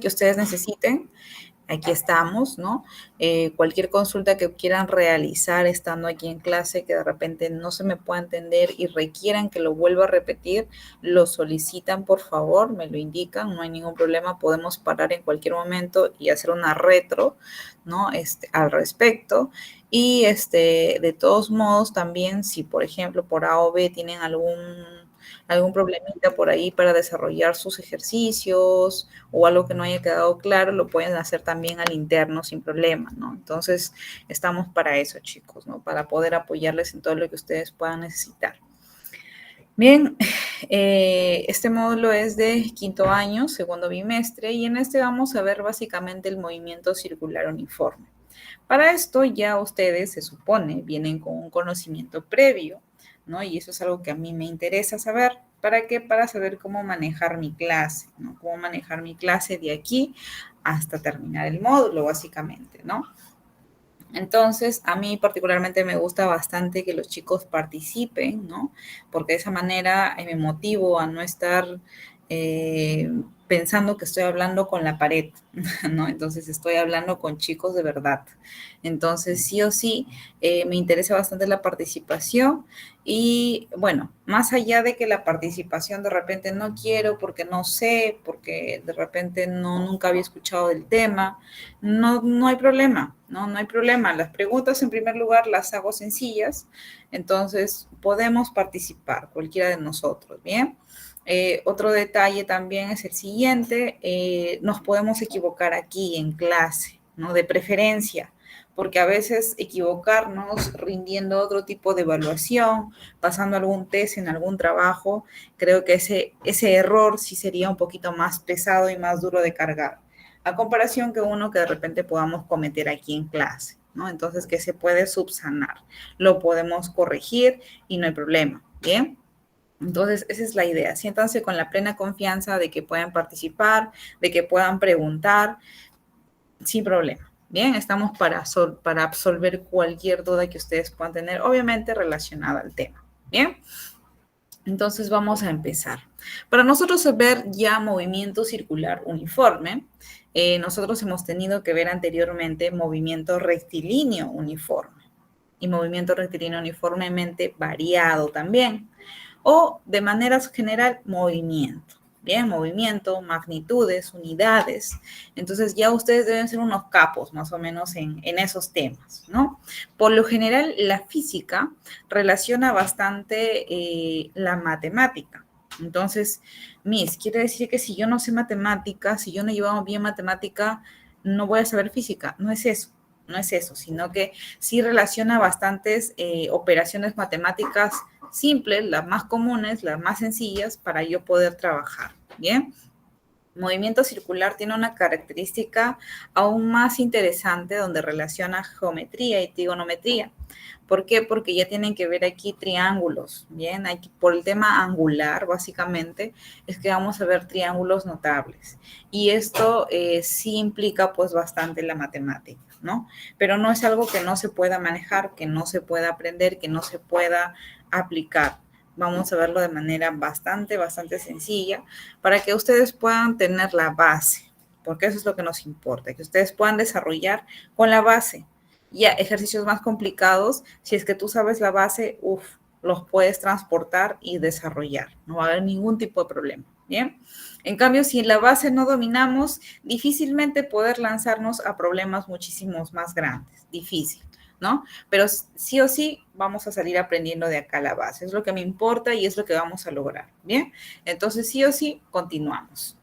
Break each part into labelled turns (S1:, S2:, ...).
S1: que ustedes necesiten, aquí estamos, ¿no? Cualquier consulta que quieran realizar estando aquí en clase, que de repente no se me pueda entender y requieran que lo vuelva a repetir, lo solicitan, por favor, me lo indican, no hay ningún problema, podemos parar en cualquier momento y hacer una retro, ¿no? Al respecto. Y de todos modos, también si, por ejemplo, por A o B tienen algún problemita por ahí para desarrollar sus ejercicios o algo que no haya quedado claro, lo pueden hacer también al interno sin problema, ¿no? Entonces, estamos para eso, chicos, ¿no? Para poder apoyarles en todo lo que ustedes puedan necesitar. Bien, este módulo es de quinto año, segundo bimestre, y en este vamos a ver básicamente el movimiento circular uniforme. Para esto ya ustedes, se supone, vienen con un conocimiento previo, ¿no? Y eso es algo que a mí me interesa saber. ¿Para qué? Para saber cómo manejar mi clase, ¿no? Cómo manejar mi clase de aquí hasta terminar el módulo, básicamente, ¿no? Entonces, a mí particularmente me gusta bastante que los chicos participen, ¿no? Porque de esa manera me motivo a no estar eh, pensando que estoy hablando con la pared, ¿no? Entonces, estoy hablando con chicos de verdad. Entonces, sí o sí, me interesa bastante la participación y, bueno, más allá de que la participación de repente no quiero porque no sé, porque de repente nunca había escuchado del tema, no hay problema, no hay problema. Las preguntas en primer lugar las hago sencillas, entonces podemos participar cualquiera de nosotros, ¿bien? Otro detalle también es el siguiente, nos podemos equivocar aquí en clase, ¿no? De preferencia, porque a veces equivocarnos rindiendo otro tipo de evaluación, pasando algún test en algún trabajo, creo que ese error sí sería un poquito más pesado y más duro de cargar a comparación que uno que de repente podamos cometer aquí en clase, ¿no? Entonces, que se puede subsanar, lo podemos corregir y no hay problema, ¿bien? Entonces, esa es la idea. Siéntanse con la plena confianza de que puedan participar, de que puedan preguntar, sin problema. Bien, estamos para absolver cualquier duda que ustedes puedan tener, obviamente relacionada al tema. Bien. Entonces vamos a empezar. Para nosotros ver ya movimiento circular uniforme, nosotros hemos tenido que ver anteriormente movimiento rectilíneo uniforme y movimiento rectilíneo uniformemente variado también, o de manera general movimiento. Bien, movimiento, magnitudes, unidades. Entonces ya ustedes deben ser unos capos más o menos en esos temas, ¿no? Por lo general, la física relaciona bastante la matemática. Entonces, Miss, quiere decir que si yo no sé matemática, si yo no llevamos bien matemática, no voy a saber física. No es eso, no es eso, sino que sí relaciona bastantes operaciones matemáticas simples, las más comunes, las más sencillas, para yo poder trabajar, ¿bien? Movimiento circular tiene una característica aún más interesante donde relaciona geometría y trigonometría. ¿Por qué? Porque ya tienen que ver aquí triángulos, ¿bien? Aquí, por el tema angular, básicamente, es que vamos a ver triángulos notables. Y esto sí implica, pues, bastante la matemática, ¿no? Pero no es algo que no se pueda manejar, que no se pueda aprender, que no se pueda aplicar. Vamos a verlo de manera bastante sencilla para que ustedes puedan tener la base, porque eso es lo que nos importa, que ustedes puedan desarrollar con la base. Ya ejercicios más complicados, si es que tú sabes la base, los puedes transportar y desarrollar. No va a haber ningún tipo de problema. Bien. En cambio, si la base no dominamos, difícilmente poder lanzarnos a problemas muchísimos más grandes. Difícil, ¿no? Pero sí o sí vamos a salir aprendiendo de acá la base. Es lo que me importa y es lo que vamos a lograr. Bien. Entonces, sí o sí, continuamos.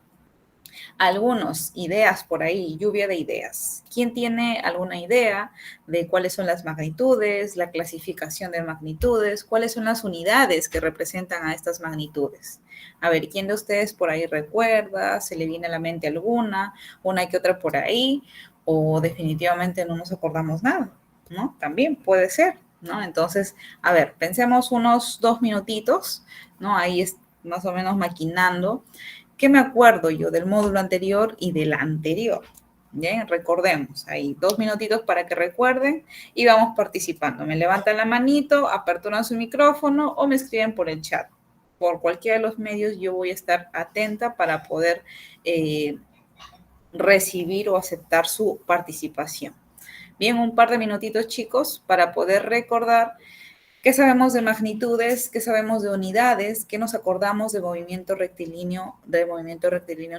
S1: Algunos ideas por ahí, lluvia de ideas. ¿Quién tiene alguna idea de cuáles son las magnitudes, la clasificación de magnitudes, cuáles son las unidades que representan a estas magnitudes? A ver, ¿quién de ustedes por ahí recuerda? ¿Se le viene a la mente alguna? ¿Una que otra por ahí? ¿O definitivamente no nos acordamos nada? ¿No? También puede ser, ¿no? Entonces, a ver, pensemos unos 2 minutitos, ¿no? Ahí es más o menos maquinando. ¿Qué me acuerdo yo del módulo anterior y del anterior? Bien, recordemos, ahí 2 minutitos para que recuerden y vamos participando. Me levantan la manito, aperturan su micrófono o me escriben por el chat. Por cualquiera de los medios yo voy a estar atenta para poder recibir o aceptar su participación. Bien, un par de minutitos, chicos, para poder recordar qué sabemos de magnitudes, qué sabemos de unidades, qué nos acordamos de movimiento rectilíneo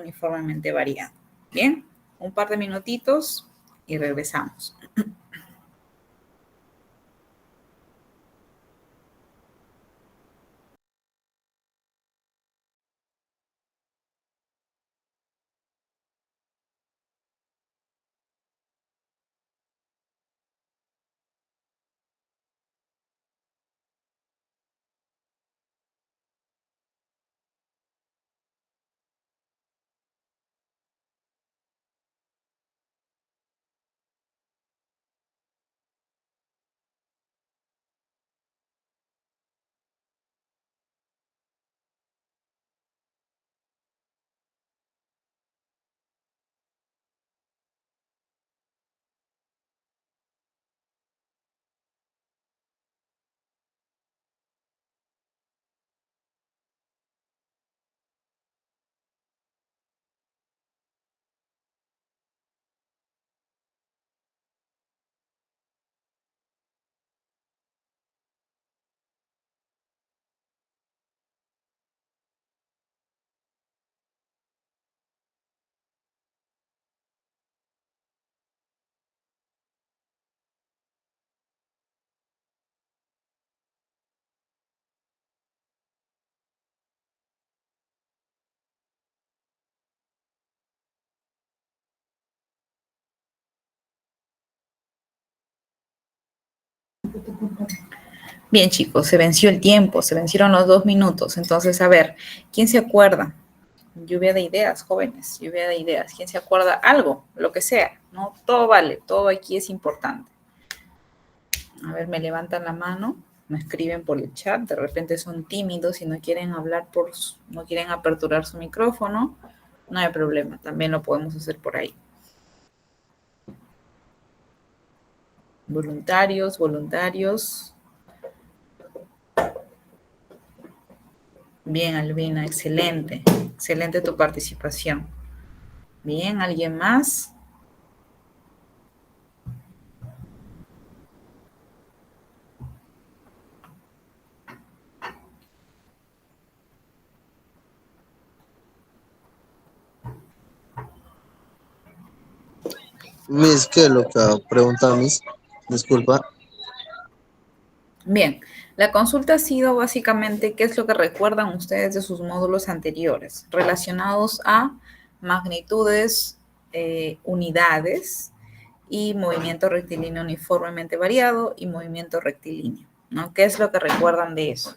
S1: uniformemente variado. Bien, un par de minutitos y regresamos. Bien, chicos, se venció el tiempo, se vencieron los 2 minutos. Entonces, a ver, ¿quién se acuerda? Lluvia de ideas, jóvenes, lluvia de ideas. ¿Quién se acuerda? Algo, lo que sea, ¿no? Todo vale, todo aquí es importante. A ver, me levantan la mano, me escriben por el chat, de repente son tímidos y no quieren hablar no quieren aperturar su micrófono, no hay problema, también lo podemos hacer por ahí. Voluntarios, voluntarios. Bien, Albina, excelente, excelente tu participación. Bien, ¿alguien más?
S2: Miss, ¿qué es lo que pregunta Miss? Disculpa.
S1: Bien, la consulta ha sido básicamente qué es lo que recuerdan ustedes de sus módulos anteriores relacionados a magnitudes, unidades y movimiento rectilíneo uniformemente variado y movimiento rectilíneo, ¿no? ¿Qué es lo que recuerdan de eso?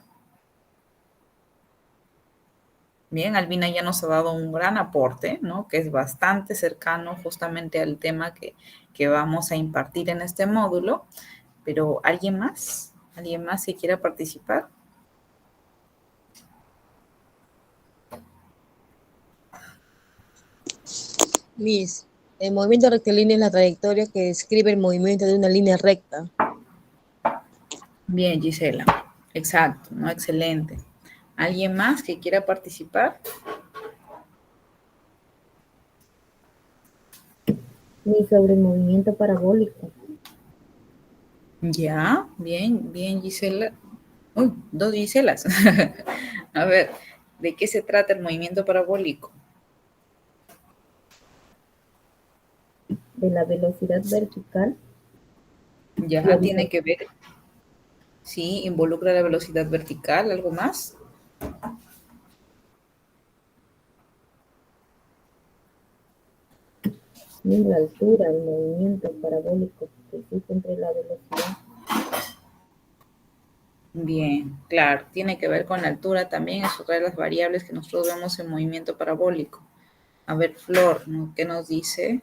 S1: Bien, Albina ya nos ha dado un gran aporte, ¿no? Que es bastante cercano justamente al tema que vamos a impartir en este módulo, pero ¿alguien más? ¿Alguien más que quiera participar?
S3: Miss, el movimiento rectilíneo es la trayectoria que describe el movimiento de una línea recta.
S1: Bien, Gisela. Exacto, ¿no? Excelente. ¿Alguien más que quiera participar?
S4: Ni sobre el movimiento parabólico.
S1: Ya, bien, bien, Gisela. Uy, dos Giselas. A ver, ¿de qué se trata el movimiento parabólico?
S4: De la velocidad vertical y
S1: Ya, tiene
S4: horizontal.
S1: que ver, sí, involucra la velocidad vertical, ¿algo más?
S4: Ni la altura, el movimiento parabólico que existe entre la velocidad.
S1: Bien, claro, tiene que ver con la altura también, es otra de las variables que nosotros vemos en movimiento parabólico. A ver, Flor, ¿no? ¿Qué nos dice?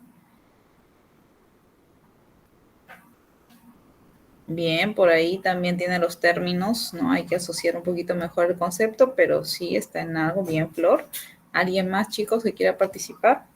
S1: Bien, por ahí también tiene los términos, ¿no? Hay que asociar un poquito mejor el concepto, pero sí está en algo bien, Flor. ¿Alguien más, chicos, que quiera participar?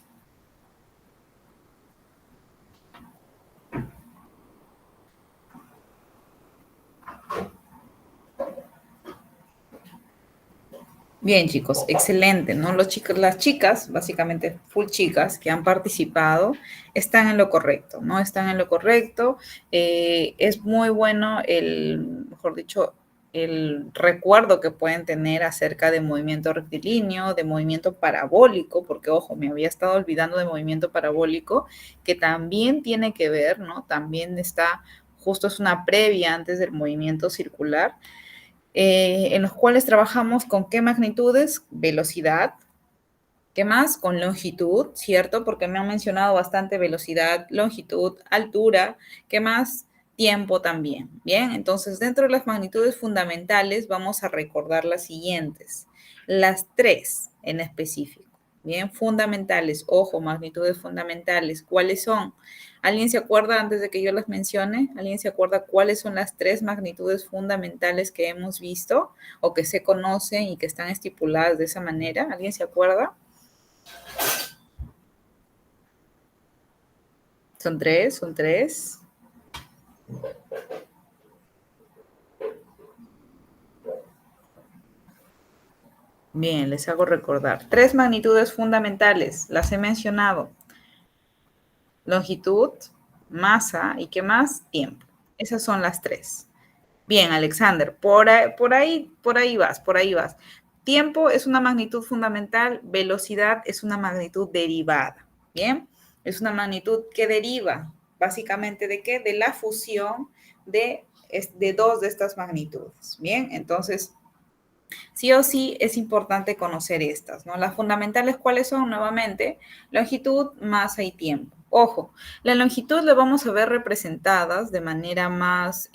S1: Bien, chicos, excelente, ¿no? Los chicos, las chicas, básicamente full chicas que han participado, están en lo correcto, ¿no? Están en lo correcto. Es muy bueno mejor dicho, el recuerdo que pueden tener acerca de movimiento rectilíneo, de movimiento parabólico, porque, ojo, me había estado olvidando de movimiento parabólico, que también tiene que ver, ¿no? También está, justo es una previa antes del movimiento circular en los cuales trabajamos con qué magnitudes, velocidad, ¿qué más? Con longitud, ¿cierto? Porque me han mencionado bastante velocidad, longitud, altura, ¿qué más? Tiempo también, ¿bien? Entonces, dentro de las magnitudes fundamentales vamos a recordar las siguientes, las tres en específico. Bien, fundamentales, ojo, magnitudes fundamentales, ¿cuáles son? ¿Alguien se acuerda antes de que yo las mencione? ¿Alguien se acuerda cuáles son las tres magnitudes fundamentales que hemos visto o que se conocen y que están estipuladas de esa manera? ¿Alguien se acuerda? Son tres, son tres. Bien, les hago recordar. Tres magnitudes fundamentales, las he mencionado. Longitud, masa y ¿qué más? Tiempo. Esas son las tres. Bien, Alexander, por ahí vas, por ahí vas. Tiempo es una magnitud fundamental, velocidad es una magnitud derivada. Bien, es una magnitud que deriva básicamente de qué? De la fusión de dos de estas magnitudes. Bien, entonces sí o sí es importante conocer estas, ¿no? Las fundamentales, ¿cuáles son? Nuevamente, longitud, masa y tiempo. Ojo, la longitud la vamos a ver representadas de manera más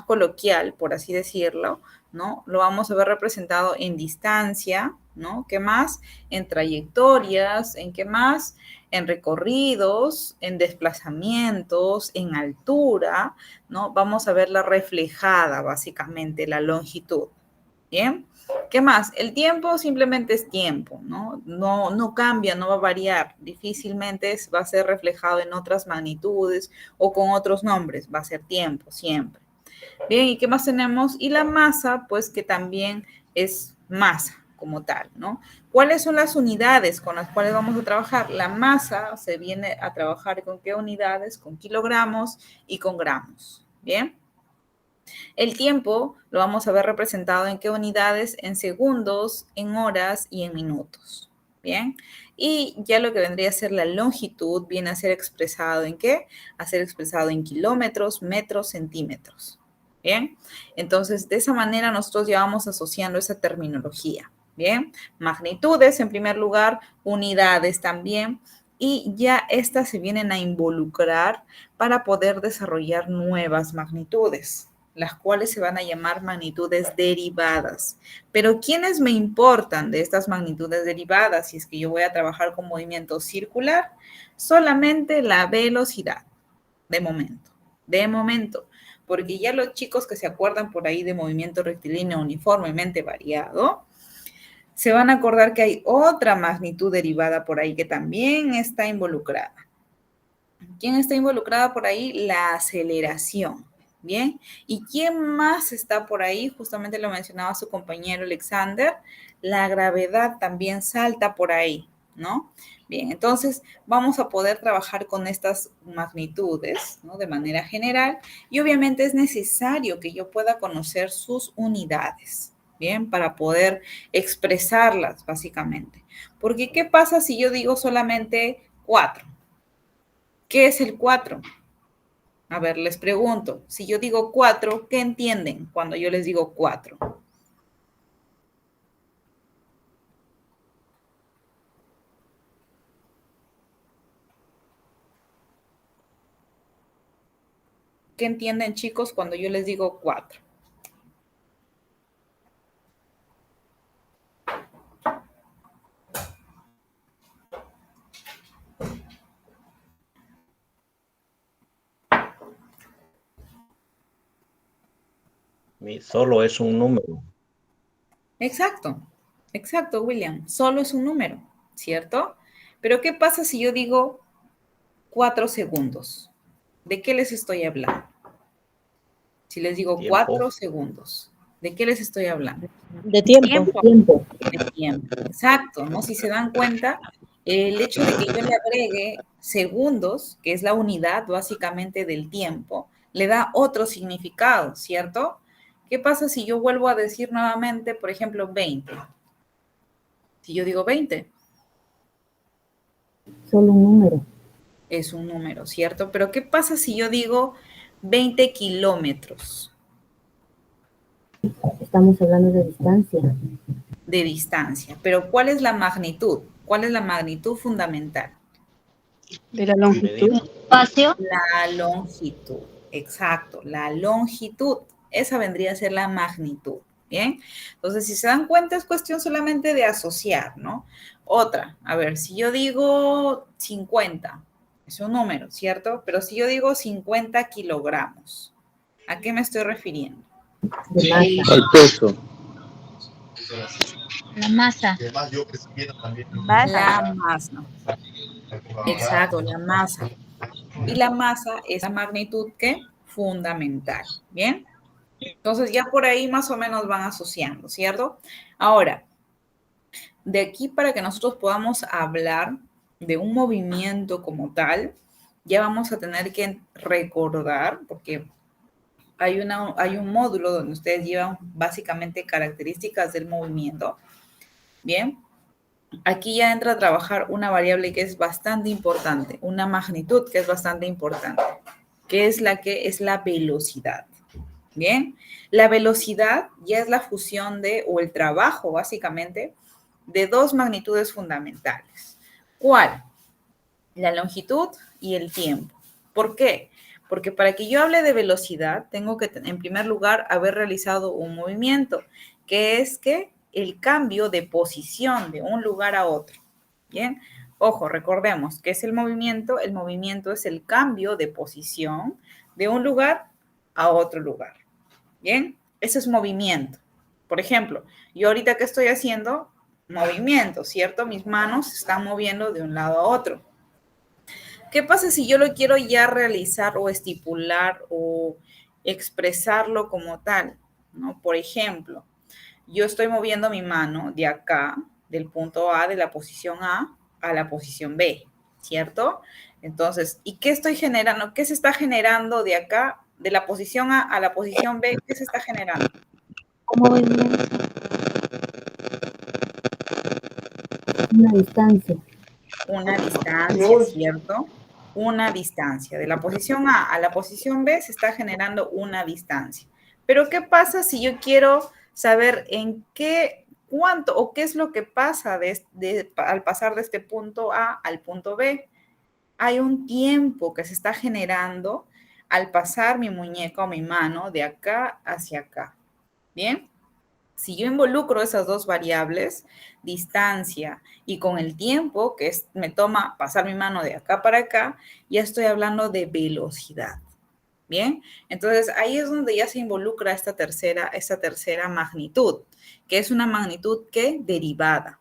S1: coloquial, por así decirlo, ¿no? Lo vamos a ver representado en distancia, ¿no? ¿Qué más? En trayectorias, ¿en qué más? En recorridos, en desplazamientos, en altura, ¿no? Vamos a verla reflejada, básicamente, la longitud. ¿Bien? ¿Qué más? El tiempo simplemente es tiempo, ¿no? No cambia, no va a variar. Difícilmente va a ser reflejado en otras magnitudes o con otros nombres. Va a ser tiempo siempre. Bien, ¿y qué más tenemos? Y la masa, pues que también es masa como tal, ¿no? ¿Cuáles son las unidades con las cuales vamos a trabajar? La masa se viene a trabajar con qué unidades, con kilogramos y con gramos, ¿bien? El tiempo lo vamos a ver representado en qué unidades, en segundos, en horas y en minutos. Bien, y ya lo que vendría a ser la longitud viene a ser expresado en qué? A ser expresado en kilómetros, metros, centímetros. Bien, entonces de esa manera nosotros ya vamos asociando esa terminología. Bien, magnitudes en primer lugar, unidades también, y ya estas se vienen a involucrar para poder desarrollar nuevas magnitudes, las cuales se van a llamar magnitudes derivadas. Pero ¿quiénes me importan de estas magnitudes derivadas? Si es que yo voy a trabajar con movimiento circular, solamente la velocidad, de momento, porque ya los chicos que se acuerdan por ahí de movimiento rectilíneo uniformemente variado, se van a acordar que hay otra magnitud derivada por ahí que también está involucrada. ¿Quién está involucrada por ahí? La aceleración. Bien. ¿Y quién más está por ahí? Justamente lo mencionaba su compañero Alexander. La gravedad también salta por ahí, ¿no? Bien, entonces vamos a poder trabajar con estas magnitudes, ¿no? De manera general. Y obviamente es necesario que yo pueda conocer sus unidades, ¿bien? Para poder expresarlas, básicamente. Porque, ¿qué pasa si yo digo solamente 4? ¿Qué es el 4? A ver, les pregunto, si yo digo 4, ¿qué entienden cuando yo les digo 4? ¿Qué entienden, chicos, cuando yo les digo 4?
S5: Solo es un número.
S1: Exacto, exacto, William. Solo es un número, ¿cierto? Pero ¿qué pasa si yo digo 4 segundos? ¿De qué les estoy hablando? Si les digo
S5: Tiempo.
S1: 4 segundos. ¿De qué les estoy hablando?
S3: De tiempo.
S4: Tiempo.
S1: De tiempo. Exacto, ¿no? Si se dan cuenta, el hecho de que yo le agregue segundos, que es la unidad básicamente del tiempo, le da otro significado, ¿cierto? ¿Qué pasa si yo vuelvo a decir nuevamente, por ejemplo, 20? Si yo digo 20,
S4: Solo un número.
S1: es un número, ¿cierto? Pero ¿qué pasa si yo digo 20 kilómetros
S4: Estamos hablando de distancia.
S1: de distancia? Pero ¿cuál es la magnitud? ¿Cuál es la magnitud fundamental?
S6: De la longitud.
S7: Espacio.
S1: La longitud, exacto, la longitud. Esa vendría a ser la magnitud, ¿bien? Entonces, si se dan cuenta, es cuestión solamente de asociar, ¿no? Otra, a ver, si yo digo 50, es un número, ¿cierto? Pero si yo digo 50 kilogramos, ¿a qué me estoy refiriendo?
S4: De masa.
S2: Al peso.
S7: La masa.
S1: La masa. Exacto, la masa. Y la masa es la magnitud que fundamental, ¿bien? Entonces ya por ahí más o menos van asociando, ¿cierto? Ahora, de aquí para que nosotros podamos hablar de un movimiento como tal, ya vamos a tener que recordar, porque hay un módulo donde ustedes llevan básicamente características del movimiento, ¿bien? Aquí ya entra a trabajar una variable que es bastante importante, una magnitud que es bastante importante, que es la velocidad. Bien, la velocidad ya es la fusión o el trabajo básicamente de dos magnitudes fundamentales. ¿Cuál? La longitud y el tiempo. ¿Por qué? Porque para que yo hable de velocidad, tengo que, en primer lugar, haber realizado un movimiento, que es que el cambio de posición de un lugar a otro. Bien, ojo, recordemos que es el movimiento es el cambio de posición de un lugar a otro lugar. Bien, eso es movimiento. Por ejemplo, yo ahorita que estoy haciendo movimiento, ¿cierto? Mis manos se están moviendo de un lado a otro. ¿Qué pasa si yo lo quiero ya realizar o estipular o expresarlo como tal? ¿No? Por ejemplo, yo estoy moviendo mi mano de acá, del punto A, de la posición A la posición B, ¿cierto? Entonces, ¿y qué estoy generando? ¿Qué se está generando de acá, de la posición A la posición B? ¿Qué se está generando?
S7: Movimiento.
S4: Una distancia.
S1: Una distancia, ¿cierto? Una distancia. De la posición A la posición B se está generando una distancia. Pero ¿qué pasa si yo quiero saber cuánto o qué es lo que pasa al pasar de este punto A al punto B? Hay un tiempo que se está generando al pasar mi muñeca o mi mano de acá hacia acá. ¿Bien? Si yo involucro esas dos variables, distancia y con el tiempo me toma pasar mi mano de acá para acá, ya estoy hablando de velocidad. Bien, entonces ahí es donde ya se involucra esta tercera magnitud, que es una magnitud que derivada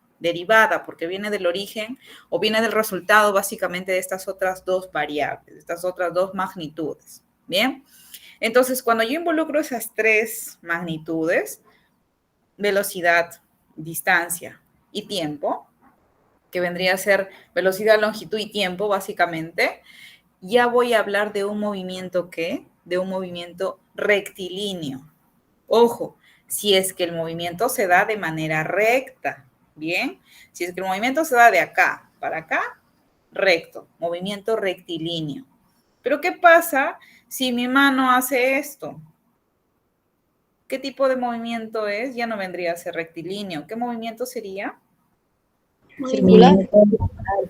S1: porque viene del origen o viene del resultado básicamente de estas otras dos variables, de estas otras dos magnitudes. Bien, entonces cuando yo involucro esas tres magnitudes, velocidad, distancia y tiempo, que vendría a ser velocidad, longitud y tiempo básicamente, ya voy a hablar de un movimiento de un movimiento rectilíneo. Ojo, si es que el movimiento se da de manera recta, ¿bien? Si es que el movimiento se da de acá para acá, recto, movimiento rectilíneo. Pero ¿qué pasa si mi mano hace esto? ¿Qué tipo de movimiento es? Ya no vendría a ser rectilíneo. ¿Qué movimiento sería?
S3: Circular.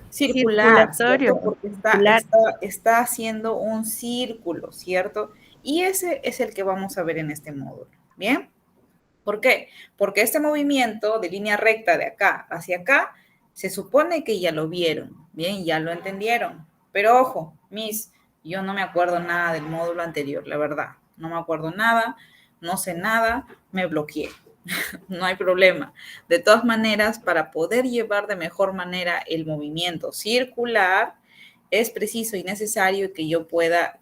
S1: Circular,
S6: Circulatorio.
S1: ¿cierto? Porque
S6: Circular.
S1: está haciendo un círculo, ¿cierto? Y ese es el que vamos a ver en este módulo, ¿bien? ¿Por qué? Porque este movimiento de línea recta de acá hacia acá, se supone que ya lo vieron, ¿bien? Ya lo entendieron. Pero ojo, yo no me acuerdo nada del módulo anterior, la verdad. No me acuerdo nada, no sé nada, me bloqueé. No hay problema. De todas maneras, para poder llevar de mejor manera el movimiento circular, es preciso y necesario que yo pueda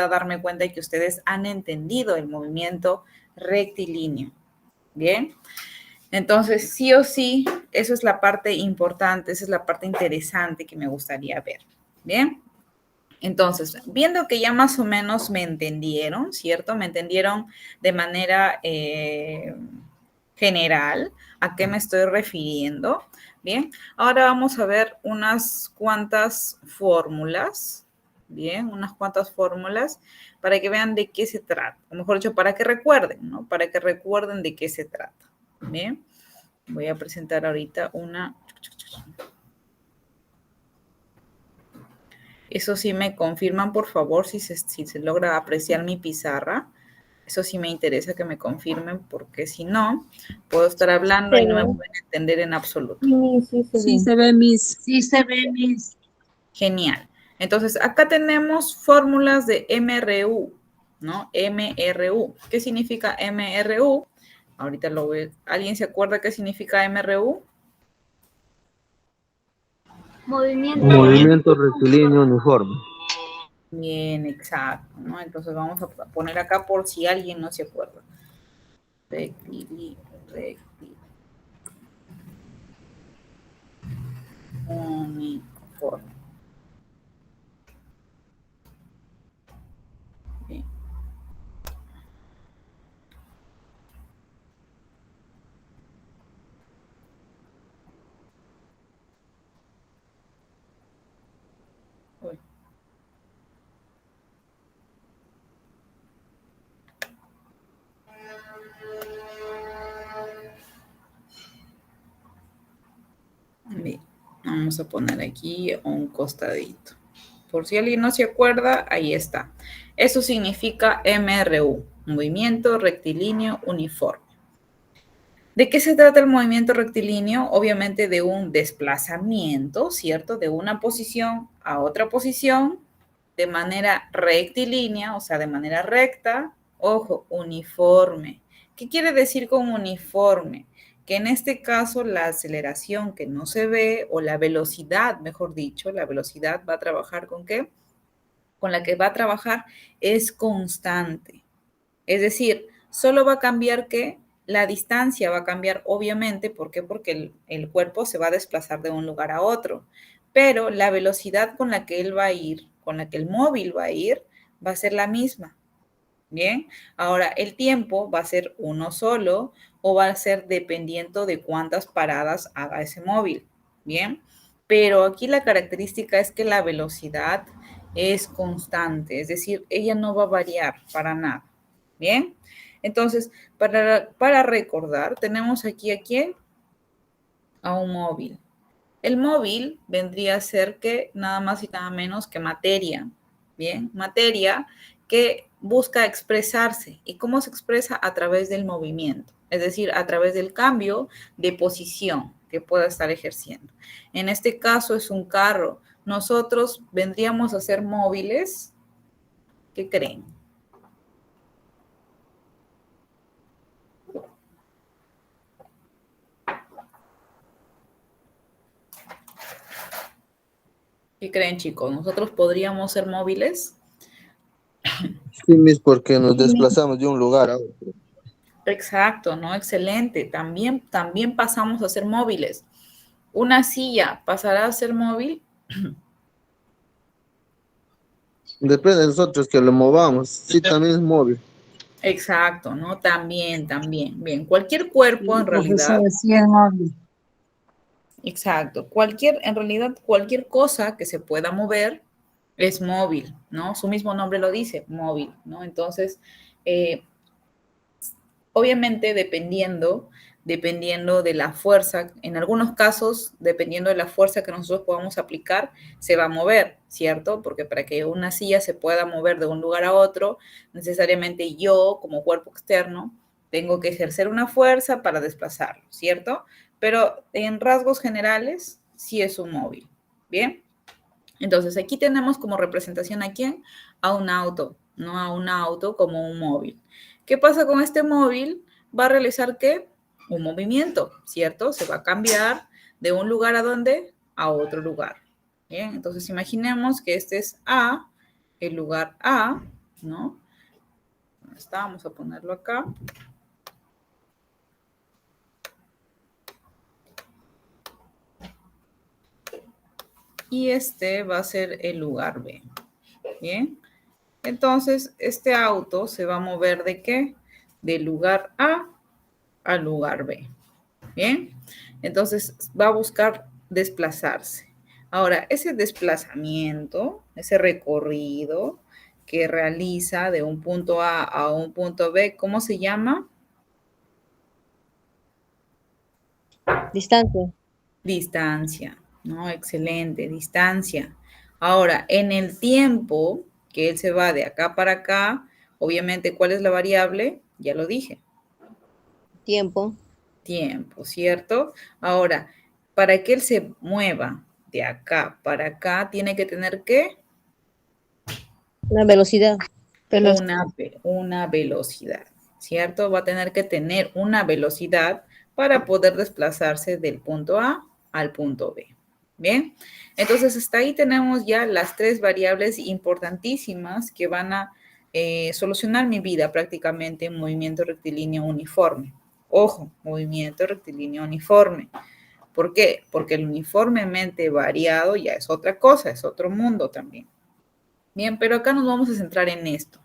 S1: darme cuenta de que ustedes han entendido el movimiento rectilíneo. Bien. Entonces, sí o sí, eso es la parte importante, esa es la parte interesante que me gustaría ver. Bien. Entonces, viendo que ya más o menos me entendieron, ¿cierto? Me entendieron de manera general a qué me estoy refiriendo. Bien, ahora vamos a ver unas cuantas fórmulas. Bien, unas cuantas fórmulas para que vean de qué se trata. O mejor dicho, para que recuerden, ¿no? Para que recuerden de qué se trata. Bien, voy a presentar ahorita una. Eso sí me confirman, por favor, si se logra apreciar mi pizarra. Eso sí me interesa que me confirmen, porque si no, puedo estar hablando y no me pueden entender en absoluto.
S6: Sí se ve, Miss.
S7: Sí se ve, Miss.
S1: Genial. Entonces, acá tenemos fórmulas de MRU, ¿no? MRU. ¿Qué significa MRU? Ahorita lo ve. ¿Alguien se acuerda qué significa MRU?
S7: Movimiento.
S2: Movimiento rectilíneo uniforme.
S1: Bien, exacto, ¿no? Entonces vamos a poner acá por si alguien no se acuerda. Rectilíneo. Uniforme. Bien. Uy. Bien, vamos a poner aquí un costadito. Por si alguien no se acuerda, ahí está. Eso significa MRU, movimiento rectilíneo uniforme. ¿De qué se trata el movimiento rectilíneo? Obviamente de un desplazamiento, ¿cierto? De una posición a otra posición de manera rectilínea, o sea, de manera recta. Ojo, uniforme. ¿Qué quiere decir con uniforme? Que en este caso la aceleración que no se ve, o la velocidad, mejor dicho, la velocidad va a trabajar ¿con qué? Con la que va a trabajar es constante. Es decir, solo va a cambiar que la distancia va a cambiar, obviamente. ¿Por qué? Porque el cuerpo se va a desplazar de un lugar a otro. Pero la velocidad con la que él va a ir, con la que el móvil va a ir, va a ser la misma. Bien, ahora el tiempo va a ser uno solo o va a ser dependiendo de cuántas paradas haga ese móvil. Bien, pero aquí la característica es que la velocidad es constante, es decir, ella no va a variar para nada. Bien, entonces, para recordar, tenemos aquí a quién, a un móvil. El móvil vendría a ser que nada más y nada menos que materia. Bien, materia que busca expresarse. ¿Y cómo se expresa? A través del movimiento, es decir, a través del cambio de posición que pueda estar ejerciendo. En este caso es un carro. Nosotros vendríamos a ser móviles. ¿Qué creen? ¿Qué creen, chicos? ¿Nosotros podríamos ser móviles?
S2: Sí, Miss, porque nos desplazamos de un lugar a otro.
S1: Exacto, ¿no? Excelente. También pasamos a ser móviles. Una silla pasará a ser móvil.
S2: Depende de nosotros que lo movamos. Sí, también es móvil.
S1: Exacto, ¿no? También. Bien, cualquier cuerpo en realidad.
S6: Profesor, sí es móvil.
S1: Exacto. En realidad, cualquier cosa que se pueda mover es móvil, ¿no? Su mismo nombre lo dice, móvil, ¿no? Entonces, obviamente dependiendo de la fuerza, en algunos casos, dependiendo de la fuerza que nosotros podamos aplicar, se va a mover, ¿cierto? Porque para que una silla se pueda mover de un lugar a otro, necesariamente yo, como cuerpo externo, tengo que ejercer una fuerza para desplazarlo, ¿cierto? Pero en rasgos generales, sí es un móvil, ¿bien? Entonces, aquí tenemos como representación a quién, a un auto, no a un auto como un móvil. ¿Qué pasa con este móvil? Va a realizar ¿qué? Un movimiento, ¿cierto? Se va a cambiar de un lugar a dónde, a otro lugar. Bien, entonces imaginemos que este es A, el lugar A, ¿no? ¿Dónde está? Vamos a ponerlo acá. Y este va a ser el lugar B. Bien. Entonces, este auto se va a mover ¿de qué? Del lugar A al lugar B. Bien. Entonces, va a buscar desplazarse. Ahora, ese desplazamiento, ese recorrido que realiza de un punto A un punto B, ¿cómo se llama?
S3: Distancia.
S1: Distancia, ¿no? Excelente, distancia. Ahora, en el tiempo que él se va de acá para acá, obviamente, ¿cuál es la variable? Ya lo dije,
S3: Tiempo.
S1: tiempo, ¿cierto? Ahora, para que él se mueva de acá para acá, tiene que tener ¿qué?
S3: Una velocidad.
S1: Una velocidad, ¿cierto? Va a tener que tener una velocidad para poder desplazarse del punto A al punto B. Bien, entonces hasta ahí tenemos ya las tres variables importantísimas que van a solucionar mi vida prácticamente en movimiento rectilíneo uniforme. Ojo, movimiento rectilíneo uniforme. ¿Por qué? Porque el uniformemente variado ya es otra cosa, es otro mundo también. Bien, pero acá nos vamos a centrar en esto.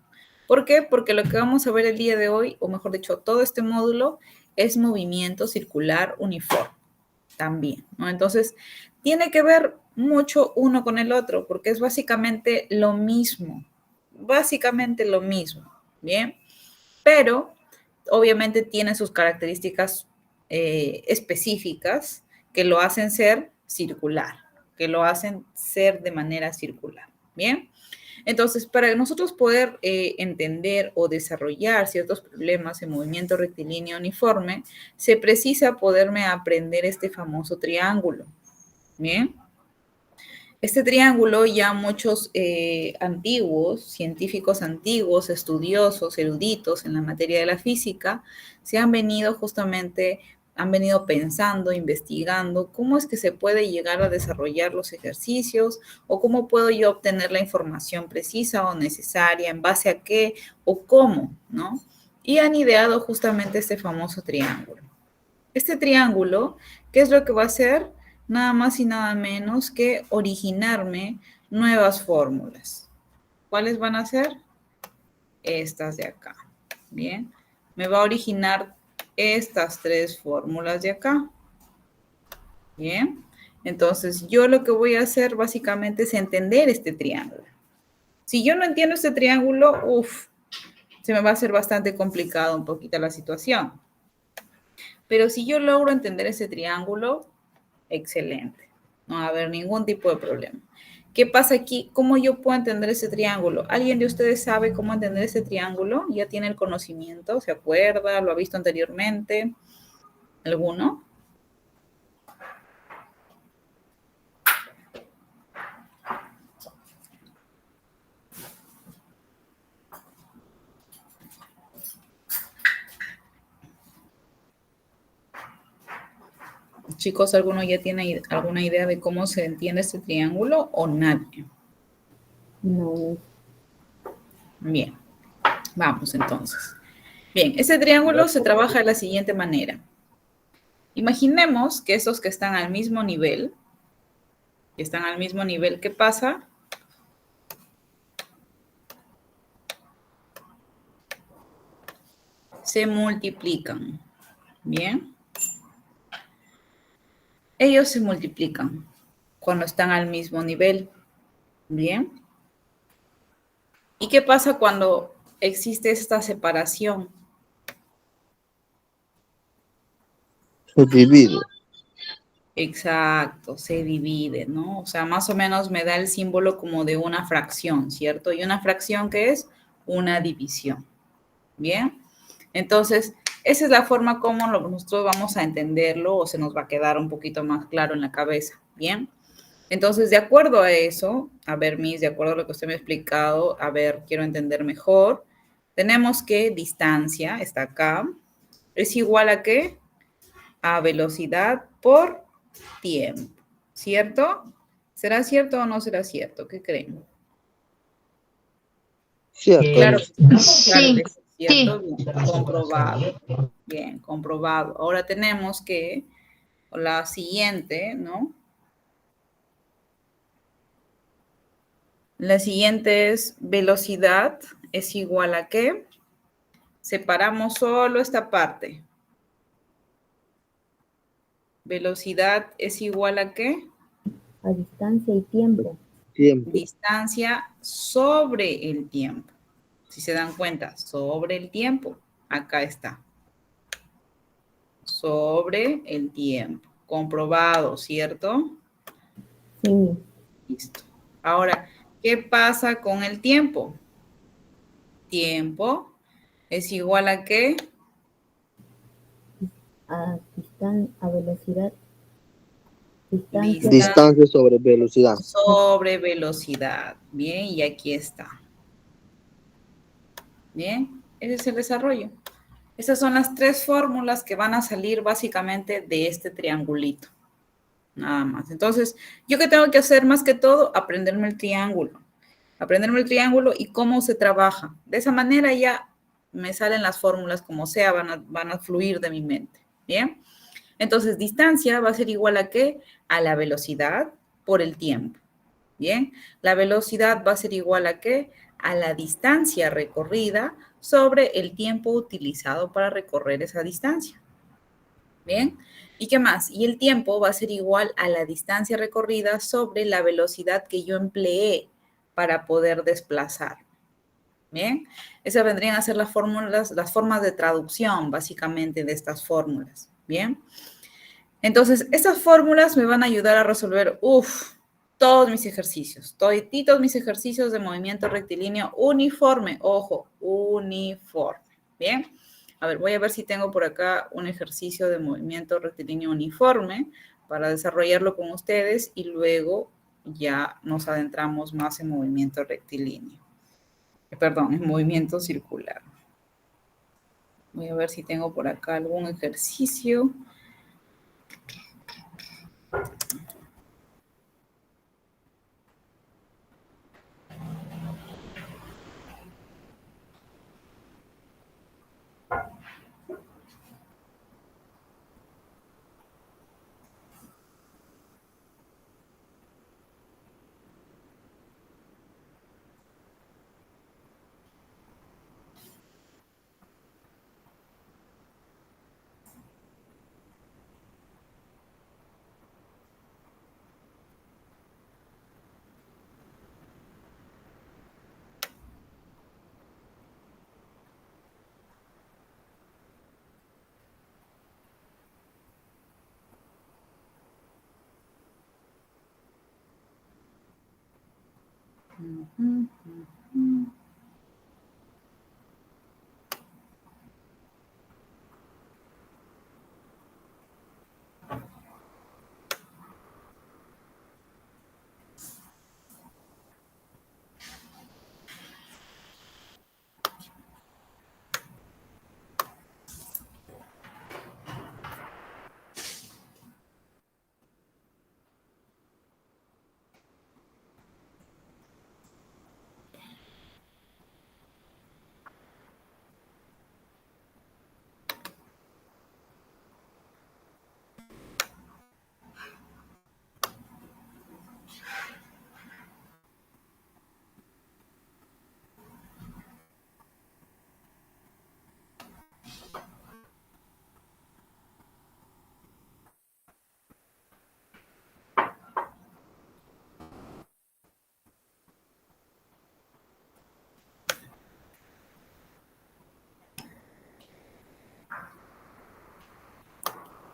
S1: ¿Por qué? Porque lo que vamos a ver el día de hoy, o mejor dicho, todo este módulo, es movimiento circular uniforme también, ¿no? Entonces, tiene que ver mucho uno con el otro, porque es básicamente lo mismo, ¿bien? Pero, obviamente, tiene sus características específicas que lo hacen ser circular, que lo hacen ser de manera circular, ¿bien? Entonces, para nosotros poder entender o desarrollar ciertos problemas en movimiento rectilíneo uniforme, se precisa poderme aprender este famoso triángulo. Bien. Este triángulo ya muchos antiguos, científicos antiguos, estudiosos, eruditos en la materia de la física, han venido pensando, investigando cómo es que se puede llegar a desarrollar los ejercicios o cómo puedo yo obtener la información precisa o necesaria, en base a qué o cómo, ¿no? Y han ideado justamente este famoso triángulo. Este triángulo, ¿qué es lo que va a hacer? Nada más y nada menos que originarme nuevas fórmulas. ¿Cuáles van a ser? Estas de acá. Bien. Me va a originar estas tres fórmulas de acá. Bien. Entonces, yo lo que voy a hacer básicamente es entender este triángulo. Si yo no entiendo este triángulo, se me va a hacer bastante complicado un poquito la situación. Pero si yo logro entender ese triángulo, excelente. No va a haber ningún tipo de problema. ¿Qué pasa aquí? ¿Cómo yo puedo entender ese triángulo? ¿Alguien de ustedes sabe cómo entender ese triángulo? ¿Ya tiene el conocimiento? ¿Se acuerda? ¿Lo ha visto anteriormente? ¿Alguno? Chicos, ¿alguno ya tiene alguna idea de cómo se entiende este triángulo o nadie?
S4: No.
S1: Bien, vamos entonces. Bien, ese triángulo se trabaja de la siguiente manera. Imaginemos que esos que están al mismo nivel, ¿qué pasa? Se multiplican. Bien. Ellos se multiplican cuando están al mismo nivel. Bien. ¿Y qué pasa cuando existe esta separación?
S2: Se divide.
S1: Exacto, se divide, ¿no? O sea, más o menos me da el símbolo como de una fracción, ¿cierto? Y una fracción, ¿qué es? Una división. Bien. Entonces, esa es la forma como nosotros vamos a entenderlo o se nos va a quedar un poquito más claro en la cabeza. Bien. Entonces, de acuerdo a eso, a ver, Miss, de acuerdo a lo que usted me ha explicado, a ver, quiero entender mejor, tenemos que distancia, está acá, es igual a ¿qué? A velocidad por tiempo, ¿cierto? ¿Será cierto o no será cierto? ¿Qué creen?
S2: Cierto.
S1: Claro,
S7: Sí.
S1: claro que es ¿cierto? Bien, comprobado. Bien, comprobado. Ahora tenemos que la siguiente, ¿no? La siguiente es velocidad es igual a ¿qué? Separamos solo esta parte. Velocidad es igual a ¿qué?
S4: A distancia y tiempo.
S2: Tiempo.
S1: Distancia sobre el tiempo. Si se dan cuenta, sobre el tiempo. Acá está. Sobre el tiempo. Comprobado, ¿cierto?
S4: Sí,
S1: Listo. Ahora, ¿qué pasa con el tiempo? Tiempo es igual a ¿qué?
S4: a velocidad. Distancia
S2: Distancia sobre velocidad.
S1: sobre velocidad. Bien, y aquí está. Bien, ese es el desarrollo. Estas son las tres fórmulas que van a salir básicamente de este triangulito. Nada más. Entonces, ¿yo qué tengo que hacer más que todo? Aprenderme el triángulo. Aprenderme el triángulo y cómo se trabaja. De esa manera ya me salen las fórmulas como sea, van a fluir de mi mente. Bien. Entonces, distancia va a ser igual a ¿qué? A la velocidad por el tiempo. Bien. La velocidad va a ser igual a ¿qué? A la distancia recorrida sobre el tiempo utilizado para recorrer esa distancia. Bien. ¿Y qué más? Y el tiempo va a ser igual a la distancia recorrida sobre la velocidad que yo empleé para poder desplazar. Bien. Esas vendrían a ser las fórmulas, las formas de traducción, básicamente, de estas fórmulas. Bien. Entonces, estas fórmulas me van a ayudar a resolver, todos mis ejercicios, todos mis ejercicios de movimiento rectilíneo uniforme, ojo, uniforme, ¿bien? A ver, voy a ver si tengo por acá un ejercicio de movimiento rectilíneo uniforme para desarrollarlo con ustedes y luego ya nos adentramos más en movimiento rectilíneo. Perdón, en movimiento circular. Voy a ver si tengo por acá algún ejercicio.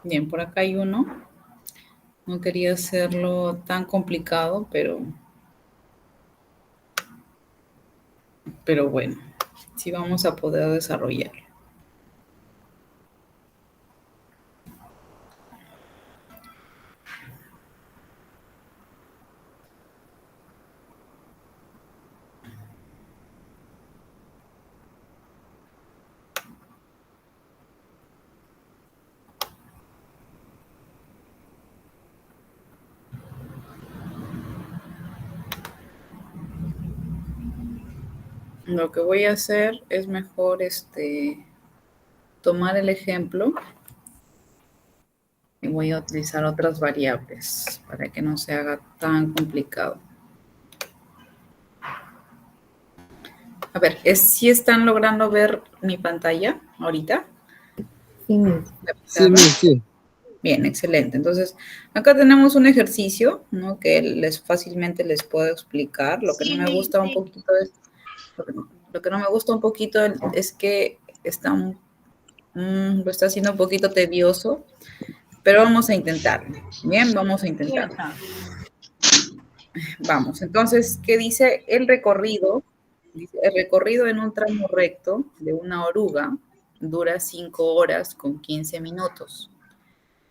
S1: Bien, por acá hay uno. No quería hacerlo tan complicado, pero bueno, sí vamos a poder desarrollarlo. Lo que voy a hacer es mejor tomar el ejemplo y voy a utilizar otras variables para que no se haga tan complicado. A ver, ¿sí están logrando ver mi pantalla ahorita?
S4: Sí, Miss.
S2: Sí, Miss, sí.
S1: Bien, excelente. Entonces, acá tenemos un ejercicio, ¿no? Que fácilmente les puedo explicar. Lo que no me gusta un poquito es, lo que no me gusta un poquito es que lo está haciendo un poquito tedioso, pero vamos a intentarlo. Bien, vamos a intentarlo. Vamos, entonces, ¿qué dice el recorrido? Dice, el recorrido en un tramo recto de una oruga dura 5 horas con 15 minutos.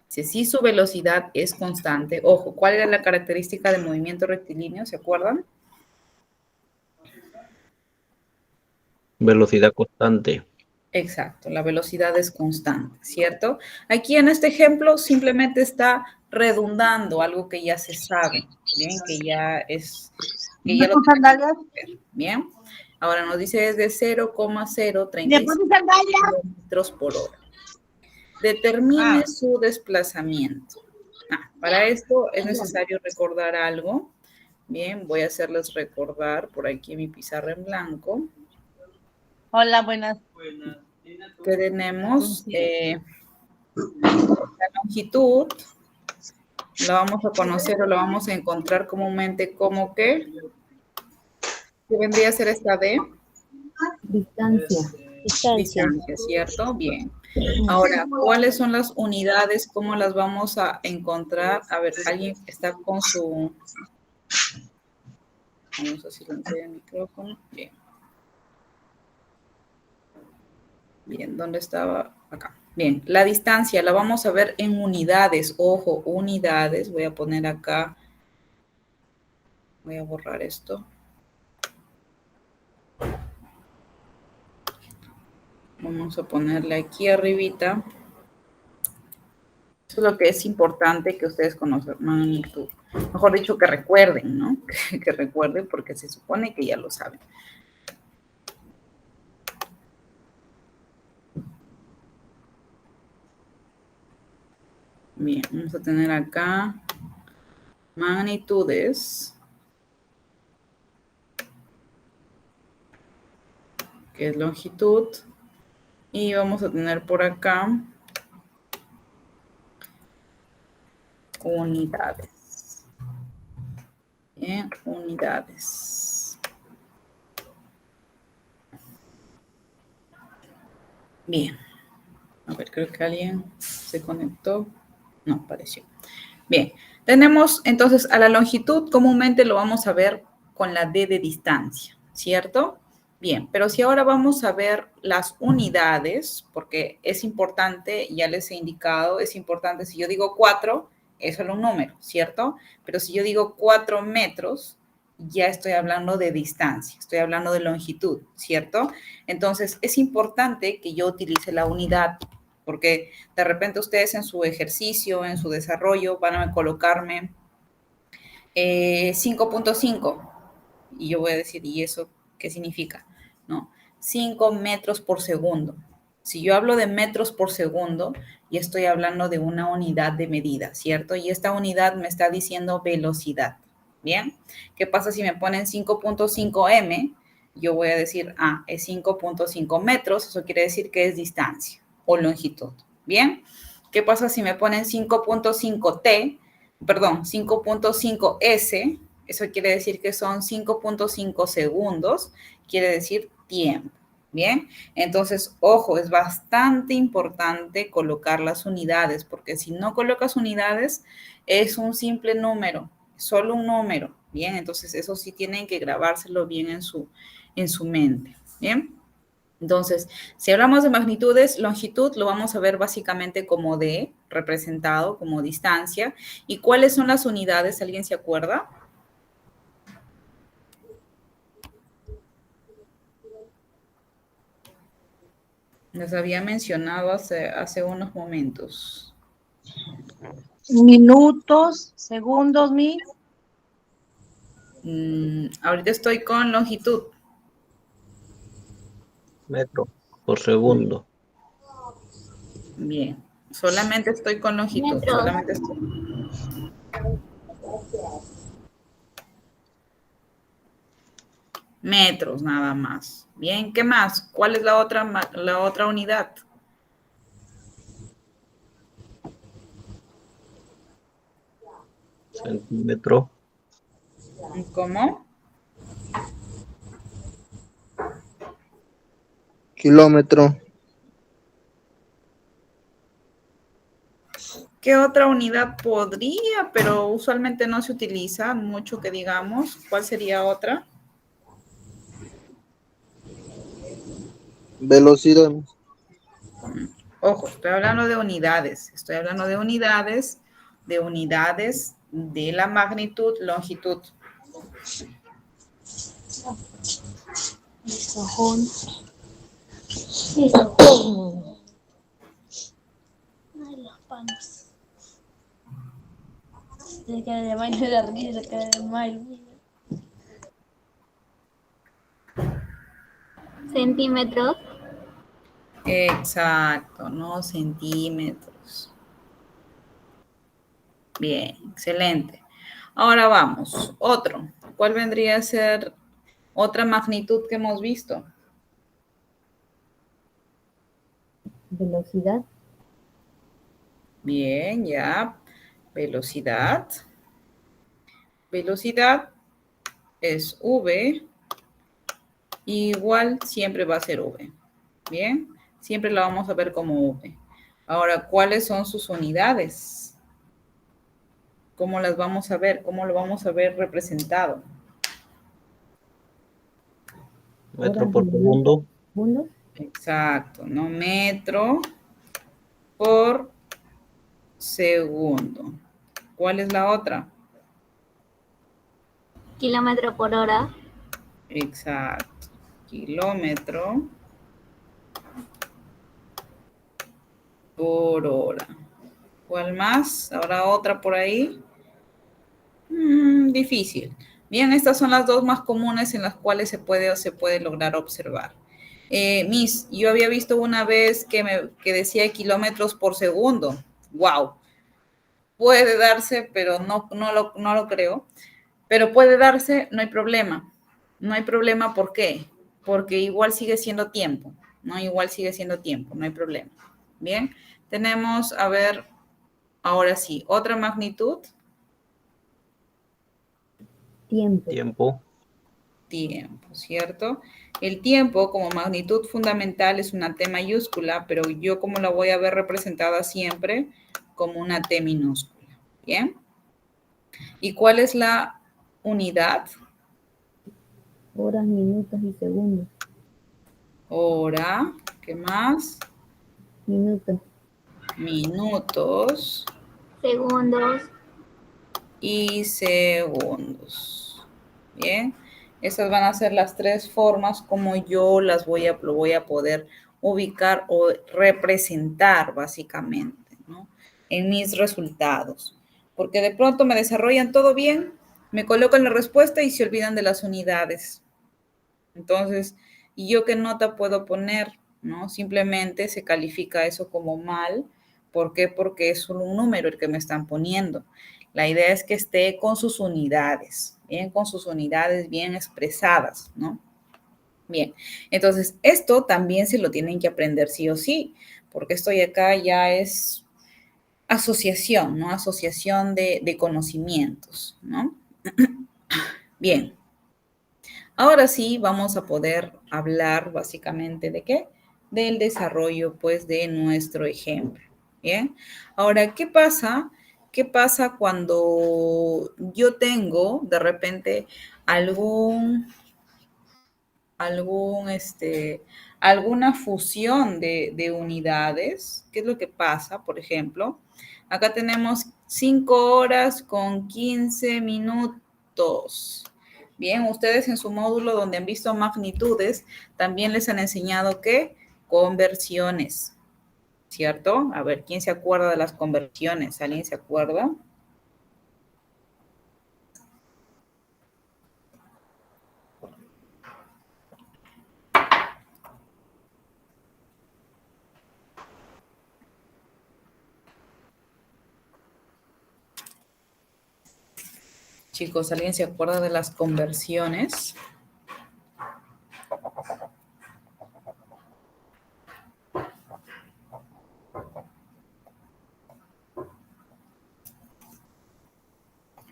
S1: Si su velocidad es constante, ojo, ¿cuál era la característica del movimiento rectilíneo? ¿Se acuerdan?
S5: Velocidad constante.
S1: Exacto, la velocidad es constante, ¿cierto? Aquí en este ejemplo simplemente está redundando algo que ya se sabe, ¿bien? Que ya lo tenemos que ver, ¿bien? Ahora nos dice desde 0,035 kilómetros por hora. Determine su desplazamiento. Para esto es necesario recordar algo. Bien, voy a hacerles recordar por aquí mi pizarra en blanco.
S8: Hola, buenas.
S1: Que tenemos la longitud, la vamos a conocer o la vamos a encontrar comúnmente como que vendría a ser esta D.
S4: Distancia.
S1: Distancia, ¿cierto? Bien. Ahora, ¿cuáles son las unidades? ¿Cómo las vamos a encontrar? A ver, ¿alguien está con su... Vamos a silenciar el micrófono. Bien. Bien, ¿dónde estaba? Acá. Bien, la distancia la vamos a ver en unidades. Ojo, unidades. Voy a poner acá. Voy a borrar esto. Vamos a ponerle aquí arribita. Eso es lo que es importante que ustedes conozcan. Magnitud. Mejor dicho, que recuerden, ¿no? Que recuerden porque se supone que ya lo saben. Bien, vamos a tener acá magnitudes, que es longitud, y vamos a tener por acá unidades. Bien, unidades. Bien. A ver, creo que alguien se conectó. No, apareció. Bien, tenemos entonces a la longitud, comúnmente lo vamos a ver con la D de distancia, ¿cierto? Bien, pero si ahora vamos a ver las unidades, porque es importante, ya les he indicado, es importante, si yo digo 4, es solo un número, ¿cierto? Pero si yo digo 4 metros, ya estoy hablando de distancia, estoy hablando de longitud, ¿cierto? Entonces, es importante que yo utilice la unidad, porque de repente ustedes en su ejercicio, en su desarrollo, van a colocarme 5.5 y yo voy a decir, ¿y eso qué significa? ¿No? 5 metros por segundo. Si yo hablo de metros por segundo, ya estoy hablando de una unidad de medida, ¿cierto? Y esta unidad me está diciendo velocidad, ¿bien? ¿Qué pasa si me ponen 5.5 m? Yo voy a decir, es 5.5 metros, eso quiere decir que es distancia o longitud, ¿bien? ¿Qué pasa si me ponen 5.5 t? Perdón, 5.5 s, eso quiere decir que son 5.5 segundos, quiere decir tiempo, ¿bien? Entonces, ojo, es bastante importante colocar las unidades, porque si no colocas unidades, es un simple número, solo un número, ¿bien? Entonces, eso sí tienen que grabárselo bien en su mente, ¿bien? Entonces, si hablamos de magnitudes, longitud lo vamos a ver básicamente como D, representado como distancia. ¿Y cuáles son las unidades? ¿Alguien se acuerda? Les había mencionado hace unos momentos.
S8: Minutos, segundos,
S1: Ahorita estoy con longitud.
S5: Metro por segundo.
S1: Bien. Solamente estoy con longitud.
S7: Metros.
S1: Solamente estoy. Metros nada más. Bien, ¿qué más? ¿Cuál es la otra unidad?
S5: Centímetro.
S1: ¿Cómo?
S2: Kilómetro.
S1: ¿Qué otra unidad podría, pero usualmente no se utiliza mucho que digamos? ¿Cuál sería otra?
S2: Velocidad.
S1: Ojo, estoy hablando de unidades. Estoy hablando de unidades de la magnitud, longitud.
S7: Ay, los panos. La cara de Milo, la risa, la cara de Milo. Centímetros.
S1: Exacto, ¿no? Centímetros. Bien, excelente. Ahora vamos, otro. ¿Cuál vendría a ser otra magnitud que hemos visto?
S4: Velocidad.
S1: Bien, ya. Velocidad. Velocidad es V. Igual siempre va a ser V. Bien, siempre la vamos a ver como V. Ahora, ¿cuáles son sus unidades? ¿Cómo las vamos a ver? ¿Cómo lo vamos a ver representado?
S5: Metro
S4: Horas,
S5: por
S4: minutos,
S5: segundo.
S4: segundos.
S1: Exacto, ¿no? Metro por segundo. ¿Cuál es la otra?
S7: Kilómetro por hora.
S1: Exacto. Kilómetro por hora. ¿Cuál más? ¿Habrá otra por ahí? Difícil. Bien, estas son las dos más comunes en las cuales se puede lograr observar. Miss, yo había visto una vez que decía kilómetros por segundo. Wow. Puede darse, pero no lo creo. Pero puede darse, no hay problema. No hay problema, ¿por qué? Porque igual sigue siendo tiempo, ¿no? Igual sigue siendo tiempo, no hay problema. Bien, tenemos, a ver, ahora sí, otra magnitud.
S4: Tiempo.
S5: Tiempo.
S1: Tiempo, ¿cierto? El tiempo como magnitud fundamental es una T mayúscula, pero yo como la voy a ver representada siempre como una T minúscula. ¿Bien? ¿Y cuál es la unidad?
S4: Horas, minutos y segundos.
S1: Hora, ¿qué más?
S4: Minutos.
S1: Minutos
S7: Segundos.
S1: y segundos. Bien, esas van a ser las tres formas como yo lo voy a poder ubicar o representar básicamente, ¿no? En mis resultados. Porque de pronto me desarrollan todo bien, me colocan la respuesta y se olvidan de las unidades. Entonces, ¿y yo qué nota puedo poner? ¿No? Simplemente se califica eso como mal. ¿Por qué? Porque es solo un número el que me están poniendo. La idea es que esté con sus unidades, bien, con sus unidades bien expresadas, ¿no? Bien, entonces esto también se lo tienen que aprender sí o sí, porque esto de acá ya es asociación, ¿no? Asociación de conocimientos, ¿no? Bien, ahora sí vamos a poder hablar básicamente de qué? Del desarrollo, pues, de nuestro ejemplo. Bien. Ahora, ¿qué pasa? ¿Qué pasa cuando yo tengo de repente algún, alguna fusión de unidades? ¿Qué es lo que pasa? Por ejemplo, acá tenemos 5 horas con 15 minutos. Bien, ustedes en su módulo donde han visto magnitudes, también les han enseñado que conversiones, ¿cierto? A ver, ¿quién se acuerda de las conversiones? ¿Alguien se acuerda? Chicos, ¿alguien se acuerda de las conversiones?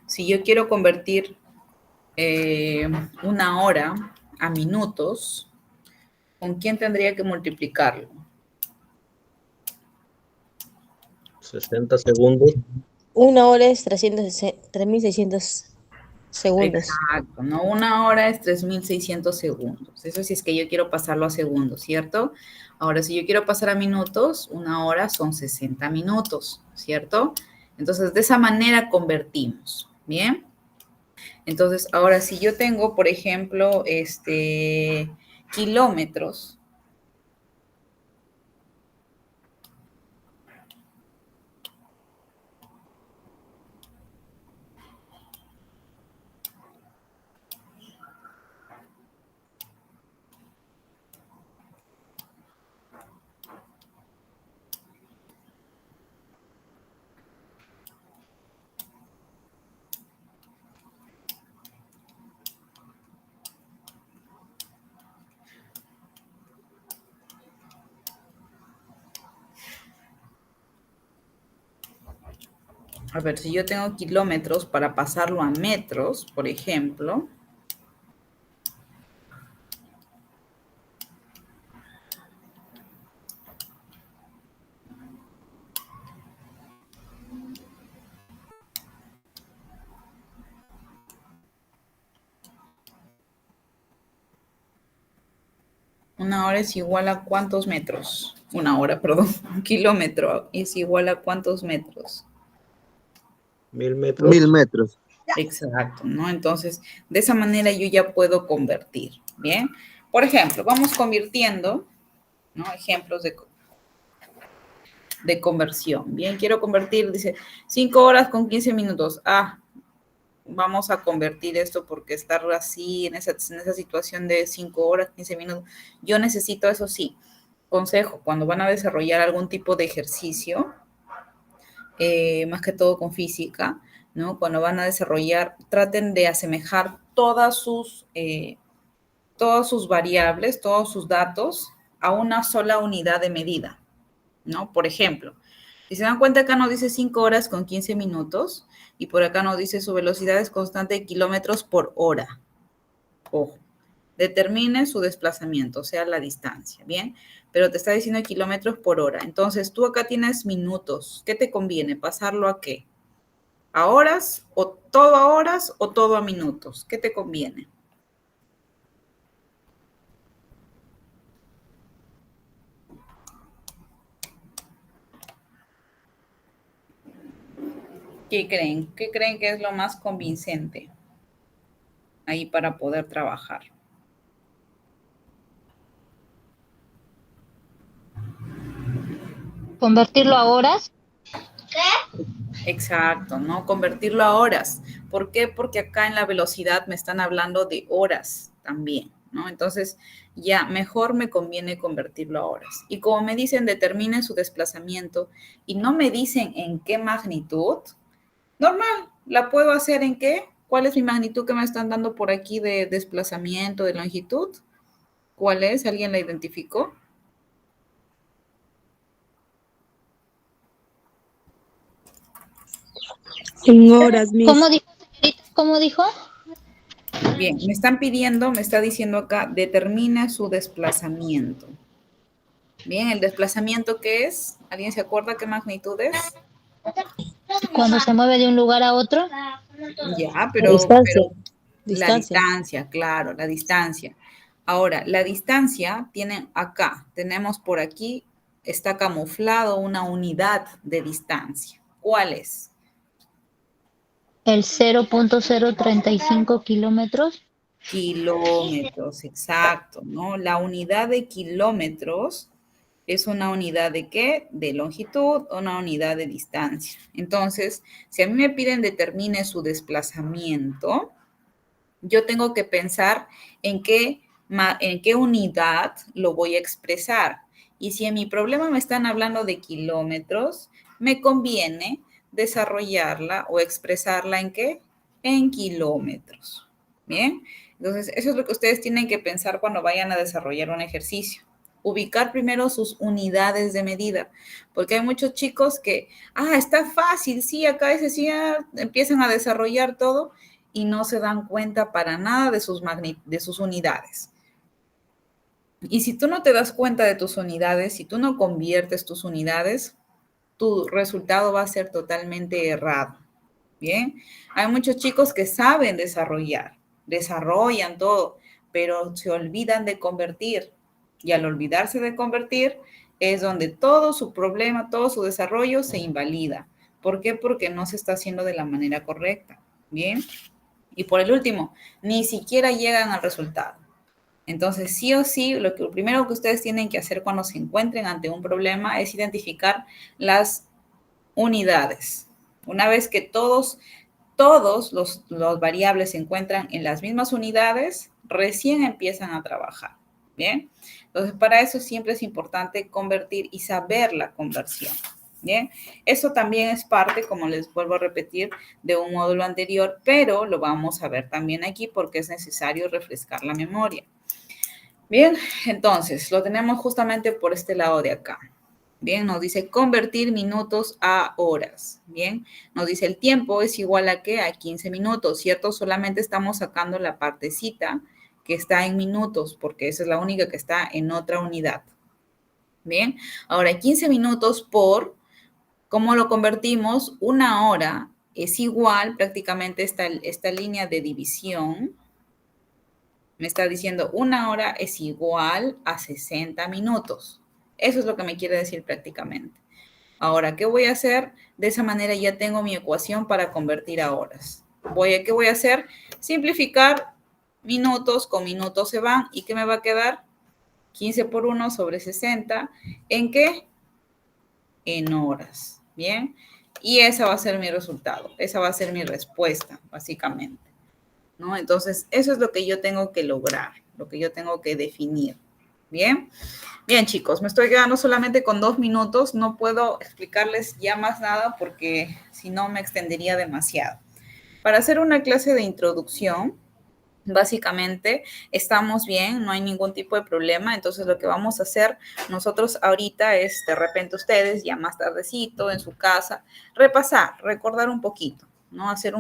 S1: Si yo quiero convertir una hora a minutos, ¿con quién tendría que multiplicarlo?
S5: 60 segundos.
S3: Una hora es 3.600 segundos.
S1: Exacto, ¿no? Una hora es 3.600 segundos. Eso sí es que yo quiero pasarlo a segundos, ¿cierto? Ahora, si yo quiero pasar a minutos, una hora son 60 minutos, ¿cierto? Entonces, de esa manera convertimos, ¿bien? Entonces, ahora, si yo tengo, por ejemplo, kilómetros, a ver, si yo tengo kilómetros para pasarlo a metros, por ejemplo, una hora es igual a ¿cuántos metros? Una hora, perdón, un kilómetro es igual a ¿cuántos metros?
S5: 1000 metros.
S2: 1000 metros.
S1: Exacto, ¿no? Entonces, de esa manera yo ya puedo convertir, ¿bien? Por ejemplo, vamos convirtiendo, ¿no? Ejemplos de conversión. Bien, quiero convertir, dice, 5 horas con 15 minutos. Ah, vamos a convertir esto porque estar así en esa situación de 5 horas, 15 minutos. Yo necesito, eso sí, consejo, cuando van a desarrollar algún tipo de ejercicio, más que todo con física, ¿no? Cuando van a desarrollar, traten de asemejar todas sus variables, todos sus datos a una sola unidad de medida, ¿no? Por ejemplo, si se dan cuenta, acá nos dice 5 horas con 15 minutos y por acá nos dice su velocidad es constante de kilómetros por hora. Ojo, determine su desplazamiento, o sea, la distancia, ¿bien? Pero te está diciendo kilómetros por hora. Entonces, tú acá tienes minutos. ¿Qué te conviene? ¿Pasarlo a qué? ¿A horas o todo a minutos? ¿Qué te conviene? ¿Qué creen? ¿Qué creen que es lo más convincente ahí para poder trabajar?
S9: ¿Convertirlo a horas?
S1: Exacto, ¿no? Convertirlo a horas. ¿Por qué? Porque acá en la velocidad me están hablando de horas también, ¿no? Entonces, ya mejor me conviene convertirlo a horas. Y como me dicen, determine su desplazamiento y no me dicen en qué magnitud, normal, ¿la puedo hacer en qué? ¿Cuál es mi magnitud que me están dando por aquí de desplazamiento, de longitud? ¿Cuál es? ¿Alguien la identificó?
S6: En horas, Miss.
S9: ¿Cómo dijo, señorita? ¿Cómo dijo?
S1: Bien, me están pidiendo, me está diciendo acá, determina su desplazamiento. Bien, ¿el desplazamiento qué es? ¿Alguien se acuerda qué magnitud es?
S9: Cuando se mueve de un lugar a otro.
S1: Ya, pero la distancia, claro, la distancia. Ahora, la distancia tienen acá, tenemos por aquí, está camuflado una unidad de distancia. ¿Cuál es?
S9: El 0.035 kilómetros.
S1: Kilómetros, exacto, ¿no? La unidad de kilómetros es una unidad de ¿qué? De longitud, una unidad de distancia. Entonces, si a mí me piden determine su desplazamiento, yo tengo que pensar en qué unidad lo voy a expresar. Y si en mi problema me están hablando de kilómetros, me conviene desarrollarla o expresarla ¿en qué? en kilómetros. ¿Bien? Entonces, eso es lo que ustedes tienen que pensar cuando vayan a desarrollar un ejercicio. Ubicar primero sus unidades de medida, porque hay muchos chicos que, está fácil, sí, acá ese sí, empiezan a desarrollar todo y no se dan cuenta para nada de sus unidades. Y si tú no te das cuenta de tus unidades, si tú no conviertes tus unidades, tu resultado va a ser totalmente errado. Bien, hay muchos chicos que saben desarrollan todo, pero se olvidan de convertir. Y al olvidarse de convertir es donde todo su problema, todo su desarrollo se invalida. ¿Por qué? Porque no se está haciendo de la manera correcta. Bien. Y por el último, ni siquiera llegan al resultado. Entonces, sí o sí, lo primero que ustedes tienen que hacer cuando se encuentren ante un problema es identificar las unidades. Una vez que todos los variables se encuentran en las mismas unidades, recién empiezan a trabajar. ¿Bien? Entonces, para eso siempre es importante convertir y saber la conversión. Bien, eso también es parte, como les vuelvo a repetir, de un módulo anterior, pero lo vamos a ver también aquí porque es necesario refrescar la memoria. Bien, entonces, lo tenemos justamente por este lado de acá. Bien, nos dice convertir minutos a horas. Bien, nos dice el tiempo es igual a ¿qué? A 15 minutos, ¿cierto? Solamente estamos sacando la partecita que está en minutos, porque esa es la única que está en otra unidad. Bien, ahora 15 minutos por, ¿cómo lo convertimos? Una hora es igual, prácticamente esta línea de división me está diciendo una hora es igual a 60 minutos. Eso es lo que me quiere decir prácticamente. Ahora, ¿qué voy a hacer? De esa manera ya tengo mi ecuación para convertir a horas. ¿Qué voy a hacer? Simplificar minutos con minutos se van. ¿Y qué me va a quedar? 15 por 1 sobre 60. ¿En qué? En horas. ¿Bien? Y esa va a ser mi resultado. Esa va a ser mi respuesta, básicamente. ¿No? Entonces, eso es lo que yo tengo que lograr, lo que yo tengo que definir. ¿Bien? Bien, chicos, me estoy quedando solamente con 2 minutos. No puedo explicarles ya más nada porque si no me extendería demasiado. Para hacer una clase de introducción, básicamente estamos bien, no hay ningún tipo de problema. Entonces, lo que vamos a hacer nosotros ahorita es, de repente ustedes, ya más tardecito en su casa, repasar, recordar un poquito, ¿no? Hacer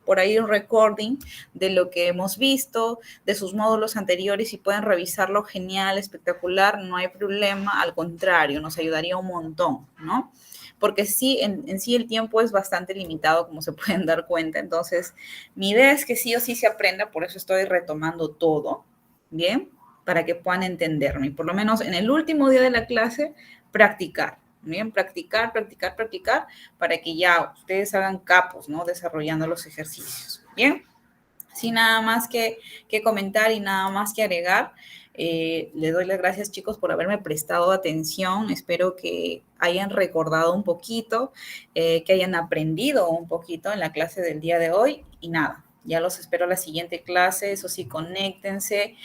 S1: por ahí un recording de lo que hemos visto, de sus módulos anteriores, y pueden revisarlo, genial, espectacular, no hay problema, al contrario, nos ayudaría un montón, ¿no? Porque sí, en sí el tiempo es bastante limitado, como se pueden dar cuenta. Entonces, mi idea es que sí o sí se aprenda, por eso estoy retomando todo, ¿bien? Para que puedan entenderme. Y por lo menos en el último día de la clase, practicar. Bien, practicar, para que ya ustedes hagan capos, ¿no? Desarrollando los ejercicios. Bien, sin nada más que comentar y nada más que agregar, les doy las gracias, chicos, por haberme prestado atención. Espero que hayan recordado un poquito, que hayan aprendido un poquito en la clase del día de hoy. Y nada, ya los espero a la siguiente clase. Eso sí, conéctense,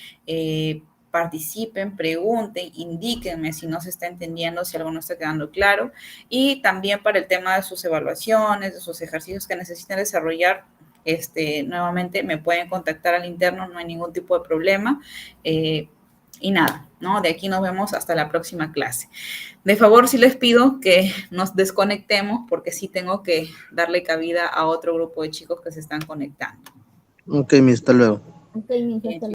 S1: participen, pregunten, indíquenme si no se está entendiendo, si algo no está quedando claro. Y también para el tema de sus evaluaciones, de sus ejercicios que necesiten desarrollar, nuevamente me pueden contactar al interno, no hay ningún tipo de problema. Y nada, ¿no? De aquí nos vemos hasta la próxima clase. De favor, sí les pido que nos desconectemos porque sí tengo que darle cabida a otro grupo de chicos que se están conectando.
S2: Ok, hasta luego.
S4: Ok, hasta luego.